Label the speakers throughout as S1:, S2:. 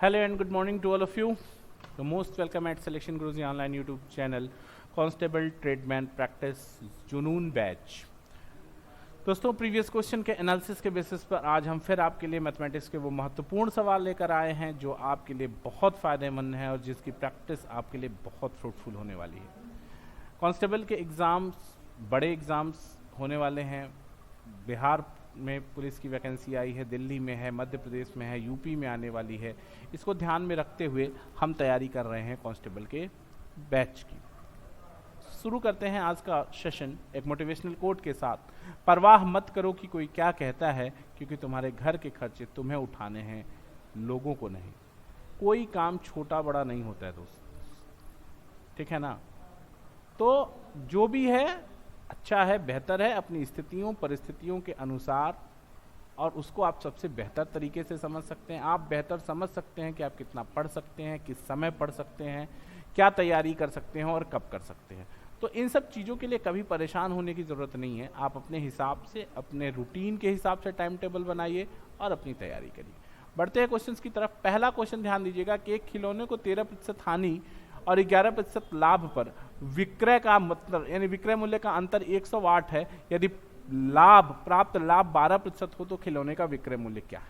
S1: Hello and good morning to all of you. You're most welcome at Selection Guruji online YouTube channel, Constable Tradesman Practice जुनून batch. दोस्तों, previous question के analysis के basis पर आज हम फिर आपके लिए मैथमेटिक्स के वो महत्वपूर्ण सवाल लेकर आए हैं जो आपके लिए बहुत फ़ायदेमंद है और जिसकी प्रैक्टिस आपके लिए बहुत फ्रूटफुल होने वाली है। कांस्टेबल के एग्ज़ाम्स, बड़े एग्ज़ाम्स होने वाले हैं। बिहार में पुलिस की वैकेंसी आई है, दिल्ली में है, मध्य प्रदेश में है, यूपी में आने वाली है। इसको ध्यान में रखते हुए हम तैयारी कर रहे हैं कांस्टेबल के बैच की। शुरू करते हैं आज का सेशन एक मोटिवेशनल कोट के साथ। परवाह मत करो कि कोई क्या कहता है, क्योंकि तुम्हारे घर के खर्चे तुम्हें उठाने हैं, लोगों को नहीं। कोई काम छोटा बड़ा नहीं होता है दोस्त, ठीक है ना। तो जो भी है अच्छा है, बेहतर है, अपनी स्थितियों परिस्थितियों के अनुसार, और उसको आप सबसे बेहतर तरीके से समझ सकते हैं। आप बेहतर समझ सकते हैं कि आप कितना पढ़ सकते हैं, किस समय पढ़ सकते हैं, क्या तैयारी कर सकते हैं और कब कर सकते हैं। तो इन सब चीज़ों के लिए कभी परेशान होने की ज़रूरत नहीं है। आप अपने हिसाब से, अपने रूटीन के हिसाब से टाइम टेबल बनाइए और अपनी तैयारी करिए। बढ़ते हैं क्वेश्चंस की तरफ। पहला क्वेश्चन ध्यान दीजिएगा कि एक खिलौने को 13% हानि और 11% लाभ पर विक्रय का मतलब यानी विक्रय मूल्य का अंतर 108 है। यदि प्राप्त लाभ 12% हो तो खिलौने का विक्रय मूल्य क्या है।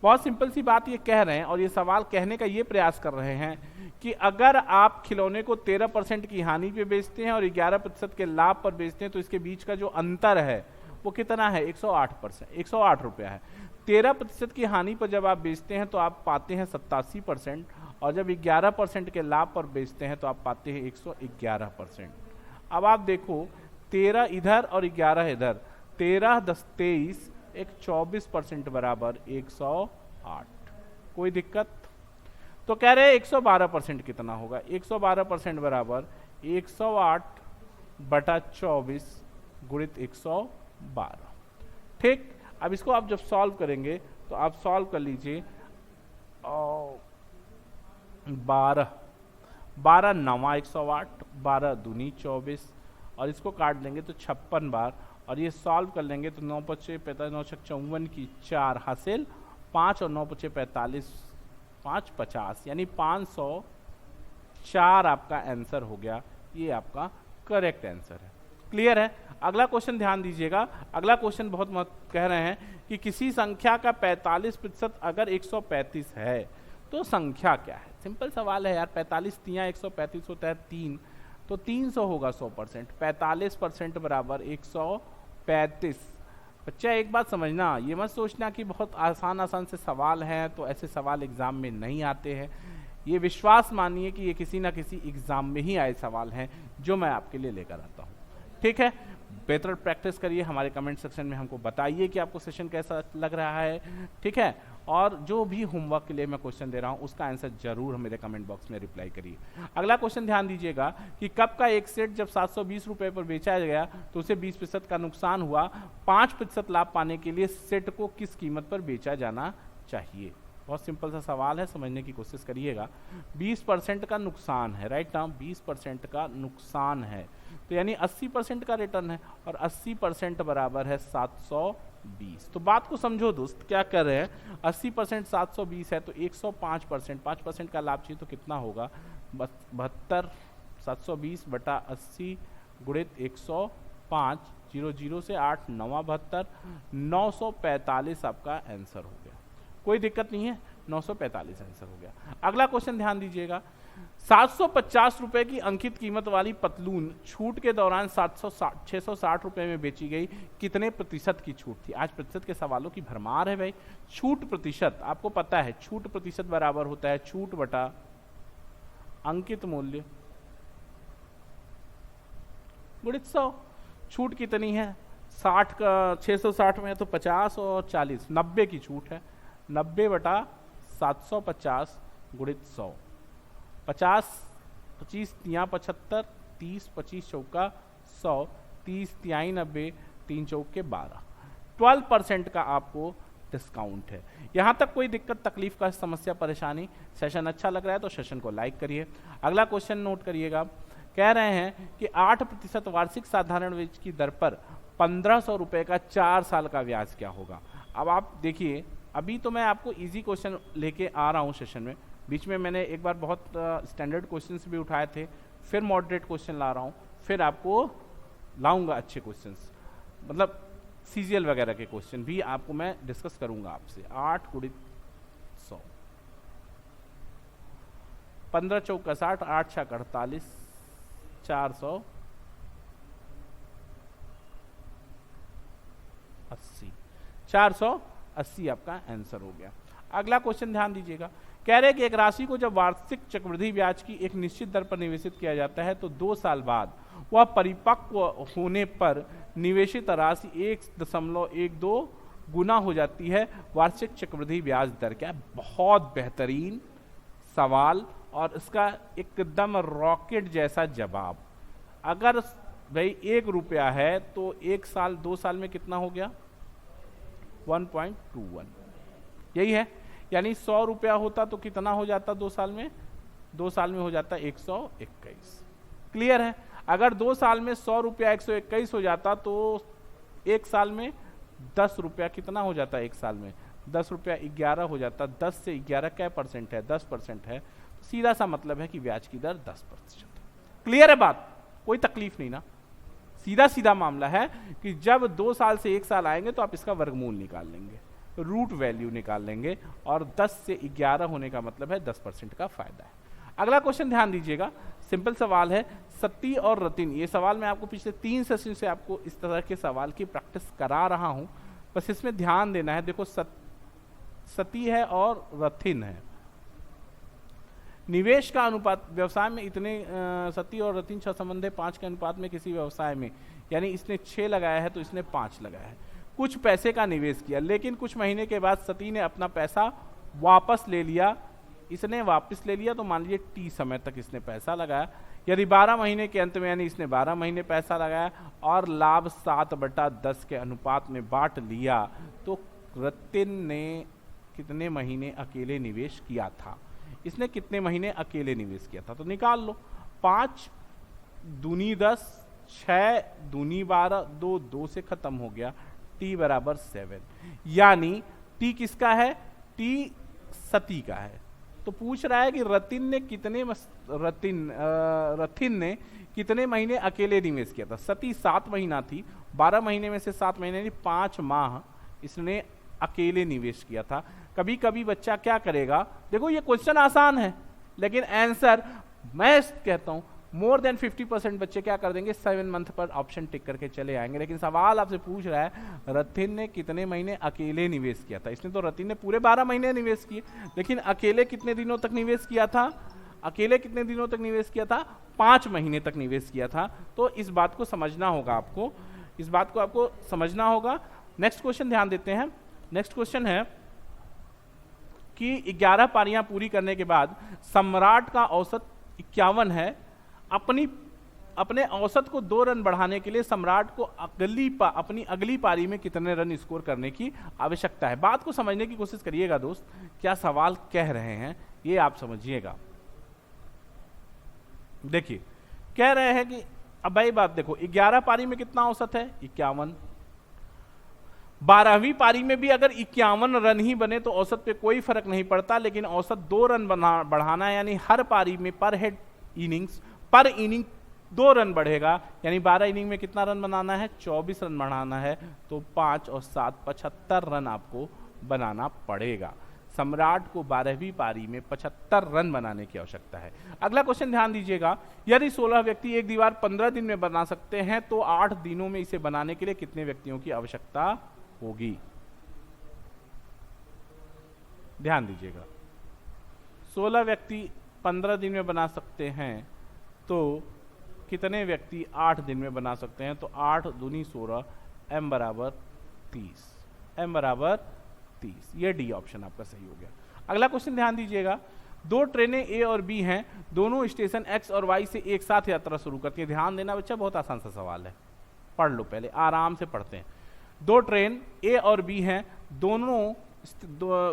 S1: बहुत सिंपल सी बात ये कह रहे हैं, और ये सवाल कहने का ये प्रयास कर रहे हैं कि अगर आप खिलौने को 13% की हानि पे बेचते हैं और 11% के लाभ पर बेचते हैं तो इसके बीच का जो अंतर है वो कितना है, 108 रुपया है। 13% की हानि पर जब आप बेचते हैं तो आप पाते हैं 87%, और जब 11% के लाभ पर बेचते हैं तो आप पाते हैं 111%। अब आप देखो, 13 इधर और 11 इधर, 13 10 23, एक 24% बराबर 108। कोई दिक्कत? तो कह रहे हैं 112% कितना होगा। 112% बराबर 108 बटा 24 गुणित 112। ठीक, अब इसको आप जब सॉल्व करेंगे तो आप सॉल्व कर लीजिए। 12 नवा 108, 12 दूनी 24, और इसको काट लेंगे तो 56 बार, और ये सॉल्व कर लेंगे तो 9 पचे 45, 9 छक 54 की 4 हासिल 5, और 9 पचे 45, 5 50, यानी 504 आपका आंसर हो गया। ये आपका करेक्ट आंसर है। क्लियर है। अगला क्वेश्चन ध्यान दीजिएगा। अगला क्वेश्चन बहुत कह रहे हैं कि किसी संख्या का 45% अगर 135 है तो संख्या क्या है। सिंपल सवाल है यार, 45 तिया 135 होता है 3, तो 300 होगा 100%। 45% बराबर 135। बच्चा एक बात समझना, ये मत सोचना कि बहुत आसान से सवाल हैं तो ऐसे सवाल एग्जाम में नहीं आते हैं। ये विश्वास मानिए कि ये किसी ना किसी एग्जाम में ही आए सवाल हैं जो मैं आपके लिए लेकर आता हूँ। ठीक है, बेहतर प्रैक्टिस करिए। हमारे कमेंट सेक्शन में हमको बताइए कि आपको सेशन कैसा लग रहा है। ठीक है, और जो भी होमवर्क के लिए मैं क्वेश्चन दे रहा हूं उसका आंसर जरूर मेरे कमेंट बॉक्स में रिप्लाई करिए। अगला क्वेश्चन ध्यान दीजिएगा कि कप का एक सेट जब 720 रुपए पर बेचा गया तो उसे 20% का नुकसान हुआ। 5% लाभ पाने के लिए सेट को किस कीमत पर बेचा जाना चाहिए। बहुत सिंपल सा सवाल है, समझने की कोशिश करिएगा। 20% का नुकसान है, राइट ना, 20% का नुकसान है तो यानी 80% का रिटर्न है, और 80% बराबर है 720। तो बात को समझो दोस्त, क्या कर रहे हैं, 80% 720 है तो 105%, 5% का लाभ चाहिए तो कितना होगा, 72। 720 बटा 80 गुणित 105, 00 से 8 9 72, 945 आपका आंसर हो गया। कोई दिक्कत नहीं है, 945 आंसर हो गया। अगला क्वेश्चन ध्यान दीजिएगा। 750 रुपए की अंकित कीमत वाली पतलून छूट के दौरान 660 रुपए में बेची गई। कितने प्रतिशत की छूट थी। आज प्रतिशत के सवालों की भरमार है भाई। छूट प्रतिशत आपको पता है, छूट प्रतिशत बराबर होता है छूट बटा अंकित मूल्य गुणित 100। छूट कितनी है, 60 का 660 में है तो 50 और 40, 90 की छूट है। 90 बटा 750 गुणित 100। 50 25 तिया 75, 30 25 चौका 100, 30 तियाई 90, 3 चौके 12। 12% का आपको डिस्काउंट है। यहाँ तक कोई दिक्कत तकलीफ का समस्या परेशानी। सेशन अच्छा लग रहा है तो सेशन को लाइक करिए। अगला क्वेश्चन नोट करिएगा। कह रहे हैं कि 8% वार्षिक साधारण ब्याज की दर पर 1500 रुपए का 4 साल का ब्याज क्या होगा। अब आप देखिए, अभी तो मैं आपको इजी क्वेश्चन लेके आ रहा हूँ सेशन में, बीच में मैंने एक बार बहुत स्टैंडर्ड क्वेश्चंस भी उठाए थे, फिर मॉडरेट क्वेश्चन ला रहा हूँ, फिर आपको लाऊंगा अच्छे क्वेश्चंस, मतलब सीजीएल वगैरह के क्वेश्चन भी आपको मैं डिस्कस करूंगा आपसे। 8 गुणित 100, 15 चौका 60, 8 छक 48, 480, 480 आपका आंसर हो गया। अगला क्वेश्चन ध्यान दीजिएगा, कह रहे कि एक राशि को जब वार्षिक चक्रवृद्धि ब्याज की एक निश्चित दर पर निवेशित किया जाता है तो 2 साल बाद वह परिपक्व होने पर निवेशित राशि 1.12 गुना हो जाती है। वार्षिक चक्रवृद्धि ब्याज दर क्या? बहुत बेहतरीन सवाल और इसका एकदम रॉकेट जैसा जवाब। अगर भाई 1 रुपया है तो 1 साल 2 साल में कितना हो गया? 1.21, यही है। यानी 100 रुपया होता तो कितना हो जाता 2 साल में? 2 साल में हो जाता 121। क्लियर है? अगर 2 साल में 100 रुपया 121 हो जाता तो 1 साल में 10 रुपया कितना हो जाता? 1 साल में 10 रुपया 11 हो जाता। 10 से 11 क्या परसेंट है? 10% है। तो सीधा सा मतलब है कि ब्याज की दर 10%। क्लियर है बात? कोई तकलीफ नहीं ना, सीधा सीधा मामला है कि जब 2 साल से 1 साल आएंगे तो आप इसका वर्गमूल निकाल लेंगे, रूट वैल्यू निकाल लेंगे, और 10 से 11 होने का मतलब है 10% का फायदा है। अगला क्वेश्चन ध्यान दीजिएगा, सिंपल सवाल है, सती और रतिन। ये सवाल मैं आपको पिछले 3 सेशन से आपको इस तरह के सवाल की प्रैक्टिस करा रहा हूं, बस इसमें ध्यान देना है। देखो सती है और रथिन है, निवेश का अनुपात व्यवसाय में इतने सती और रतिन सहसंबंध है 5 के अनुपात में किसी व्यवसाय में, यानी इसने 6 लगाया है तो इसने 5 लगाया है। कुछ पैसे का निवेश किया, लेकिन कुछ महीने के बाद सती ने अपना पैसा वापस ले लिया। इसने वापस ले लिया तो मान लीजिए टी समय तक इसने पैसा लगाया। यदि 12 महीने के अंत में यानी इसने 12 महीने पैसा लगाया और लाभ 7/10 के अनुपात में बांट लिया, तो रतिन ने कितने महीने अकेले निवेश किया था? इसने कितने महीने अकेले निवेश किया था? तो निकाल लो। 5 दूनी 10, 6 दूनी 12, 2 से खत्म हो गया, टी बराबर 7। यानी टी किसका है? टी सती का है। तो पूछ रहा है कि रतिन ने कितने महीने अकेले निवेश किया था? सती 7 महीना थी, 12 महीने में से 7 महीने यानी 5 माह इसने अकेले निवेश किया था। कभी कभी बच्चा क्या करेगा, देखो ये क्वेश्चन आसान है लेकिन आंसर मैं कहता हूं मोर देन 50% बच्चे क्या कर देंगे, 7 मंथ पर ऑप्शन टिक करके चले आएंगे। लेकिन सवाल आपसे पूछ रहा है रतिन ने कितने महीने अकेले निवेश किया था। इसने तो रतिन ने पूरे 12 महीने निवेश किए, लेकिन अकेले कितने दिनों तक निवेश किया था? अकेले कितने दिनों तक निवेश किया था? 5 महीने तक निवेश किया था। तो इस बात को समझना होगा आपको, इस बात को आपको समझना होगा। नेक्स्ट क्वेश्चन ध्यान देते हैं। नेक्स्ट क्वेश्चन है कि 11 पारियां पूरी करने के बाद सम्राट का औसत 51 है। अपने औसत को 2 रन बढ़ाने के लिए सम्राट को अपनी अगली पारी में कितने रन स्कोर करने की आवश्यकता है? बात को समझने की कोशिश करिएगा दोस्त, क्या सवाल कह रहे हैं ये आप समझिएगा। देखिए कह रहे हैं कि अब भाई बात देखो, 11 पारी में कितना औसत है? 51। 12वीं पारी में भी अगर 51 रन ही बने तो औसत पे कोई फर्क नहीं पड़ता, लेकिन औसत 2 रन बढ़ाना है, यानी हर पारी में पर इनिंग 2 रन बढ़ेगा, यानी 12 इनिंग में कितना रन बनाना है? 24 रन बनाना है। तो 5 और 7 75 रन आपको बनाना पड़ेगा। सम्राट को 12वीं पारी में 75 रन बनाने की आवश्यकता है। अगला क्वेश्चन ध्यान दीजिएगा, यदि 16 व्यक्ति एक दीवार 15 दिन में बना सकते हैं तो 8 दिनों में इसे बनाने के लिए कितने व्यक्तियों की आवश्यकता होगी? ध्यान दीजिएगा, 16 व्यक्ति 15 दिन में बना सकते हैं तो कितने व्यक्ति 8 दिन में बना सकते हैं? तो 8 दूनी 16, m बराबर 30, m बराबर 30। ये डी ऑप्शन आपका सही हो गया। अगला क्वेश्चन ध्यान दीजिएगा, 2 ट्रेनें ए और बी हैं, दोनों स्टेशन एक्स और वाई से एक साथ यात्रा शुरू करती है। ध्यान देना बच्चा, बहुत आसान सा सवाल है, पढ़ लो पहले, आराम से पढ़ते हैं। 2 ट्रेन ए और बी हैं,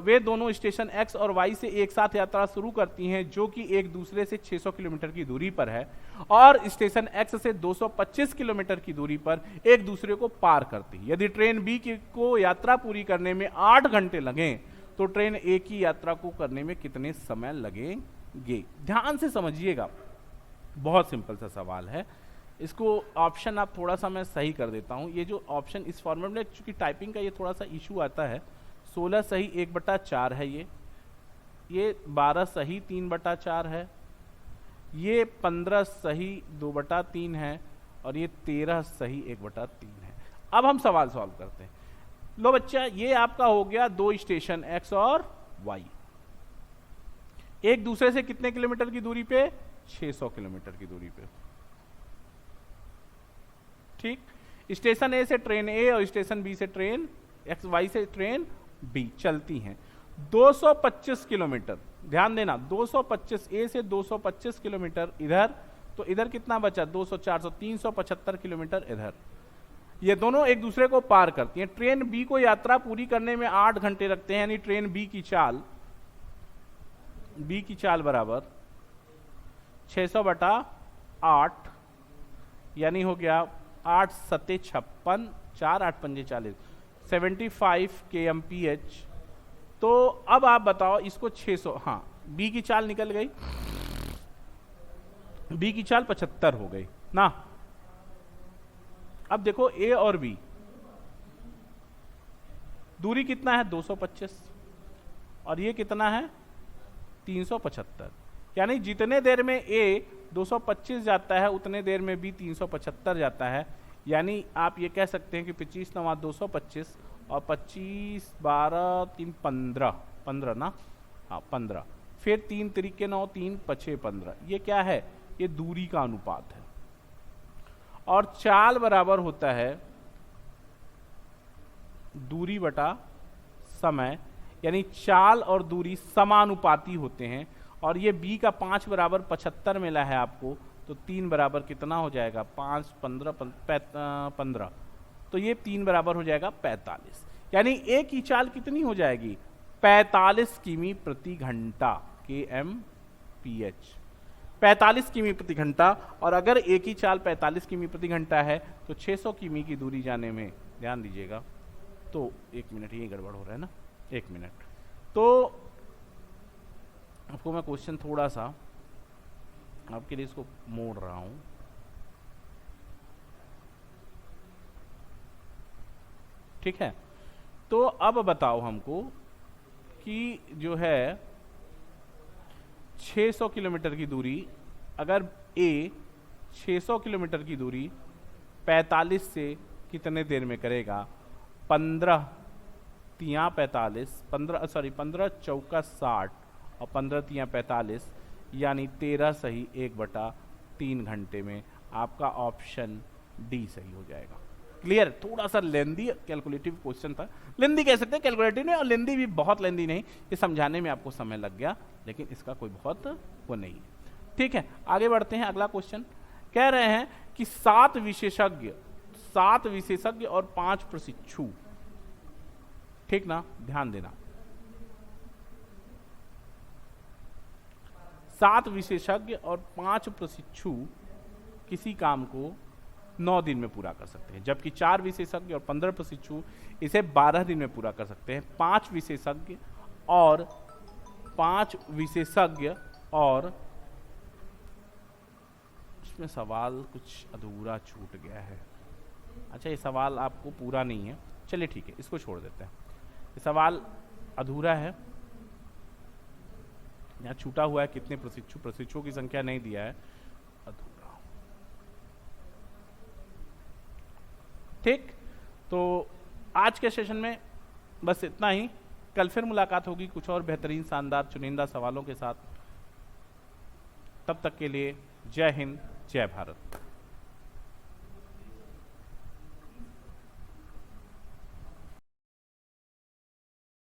S1: वे दोनों स्टेशन एक्स और वाई से एक साथ यात्रा शुरू करती हैं, जो कि एक दूसरे से 600 किलोमीटर की दूरी पर है, और स्टेशन एक्स से 225 किलोमीटर की दूरी पर एक दूसरे को पार करती है। यदि ट्रेन बी को यात्रा पूरी करने में 8 घंटे लगें तो ट्रेन ए की यात्रा को करने में कितने समय लगेंगे? ध्यान से समझिएगा, बहुत सिंपल सा सवाल है। इसको ऑप्शन आप थोड़ा सा मैं सही कर देता हूँ। ये जो ऑप्शन इस फॉर्मेट में, चूंकि टाइपिंग का ये थोड़ा सा इशू आता है, 16 सही 1/4 है, ये 12 सही 3/4 है, ये 15 सही 2/3 है, और ये 13 सही 1/3 है। अब हम सवाल सॉल्व करते हैं। लो बच्चा, ये आपका हो गया 2 स्टेशन एक्स और वाई, एक दूसरे से कितने किलोमीटर की दूरी पे? 600 किलोमीटर की दूरी पे। ठीक, स्टेशन ए से ट्रेन ए और स्टेशन बी से ट्रेन एक्स, वाई से ट्रेन बी चलती हैं 225 किलोमीटर। ध्यान देना, 225 ए से 225 किलोमीटर इधर, तो इधर कितना बचा? 200, 400, 375 किलोमीटर इधर। ये दोनों एक दूसरे को पार करती हैं। ट्रेन बी को यात्रा पूरी करने में 8 घंटे लगते हैं, यानी ट्रेन बी की चाल बराबर 600/8, यानी हो गया 8 सत्ते 56, 4 8 पंजे 40, 75 kmph। तो अब आप बताओ इसको 600, हाँ बी की चाल निकल गई, बी की चाल 75 हो गई ना। अब देखो ए और बी दूरी कितना है? 225, और ये कितना है? 375, यानी जितने देर में ए 225 जाता है उतने देर में बी 375 जाता है। यानी आप ये कह सकते हैं कि 25 9 225 और 25 12 3 15 ना, हाँ 15, फिर 3 तरीके 9 3 5 15। ये क्या है? ये दूरी का अनुपात है। और चाल बराबर होता है दूरी बटा समय, यानी चाल और दूरी समानुपाती होते हैं। और ये b का 5 बराबर 75 मिला है आपको, तो 3 बराबर कितना हो जाएगा? 5 15 15, तो ये 3 बराबर हो जाएगा 45। यानी ए की चाल कितनी हो जाएगी? 45 किमी प्रति घंटा, kmph, 45 किमी प्रति घंटा। और अगर ए की चाल 45 किमी प्रति घंटा है तो 600 किमी की दूरी जाने में, ध्यान दीजिएगा, तो 1 मिनट, ये गड़बड़ हो रहा है ना, 1 मिनट। तो आपको मैं क्वेश्चन थोड़ा सा आपके लिए इसको मोड़ रहा हूं। ठीक है, तो अब बताओ हमको कि जो है 600 किलोमीटर की दूरी, अगर ए 600 किलोमीटर की दूरी 45 से कितने देर में करेगा? 15 तियाँ 45, 15 चौका 60 और 15 तियाँ 45, यानी 13 सही 1/3 घंटे में आपका ऑप्शन डी सही हो जाएगा। क्लियर? थोड़ा सा लेंदी कैलकुलेटिव क्वेश्चन था, लेंदी कह सकते हैं, कैलकुलेटिव नहीं, और लेंदी भी बहुत लेंदी नहीं, ये समझाने में आपको समय लग गया, लेकिन इसका कोई बहुत वो नहीं है। ठीक है, आगे बढ़ते हैं। अगला क्वेश्चन कह रहे हैं कि 7 विशेषज्ञ और 5 प्रशिक्षु, ठीक ना, ध्यान देना, 7 विशेषज्ञ और 5 प्रशिक्षु किसी काम को 9 दिन में पूरा कर सकते हैं, जबकि 4 विशेषज्ञ और 15 प्रशिक्षु इसे 12 दिन में पूरा कर सकते हैं। 5 विशेषज्ञ और इसमें सवाल कुछ अधूरा छूट गया है। अच्छा, ये सवाल आपको पूरा नहीं है, चलिए ठीक है, इसको छोड़ देते हैं। ये सवाल अधूरा है, यहाँ छूटा हुआ है कितने प्रशिक्षुओं की संख्या नहीं दिया है, अधूरा। ठीक, तो आज के सेशन में बस इतना ही। कल फिर मुलाकात होगी कुछ और बेहतरीन, शानदार, चुनिंदा सवालों के साथ। तब तक के लिए जय हिंद, जय भारत।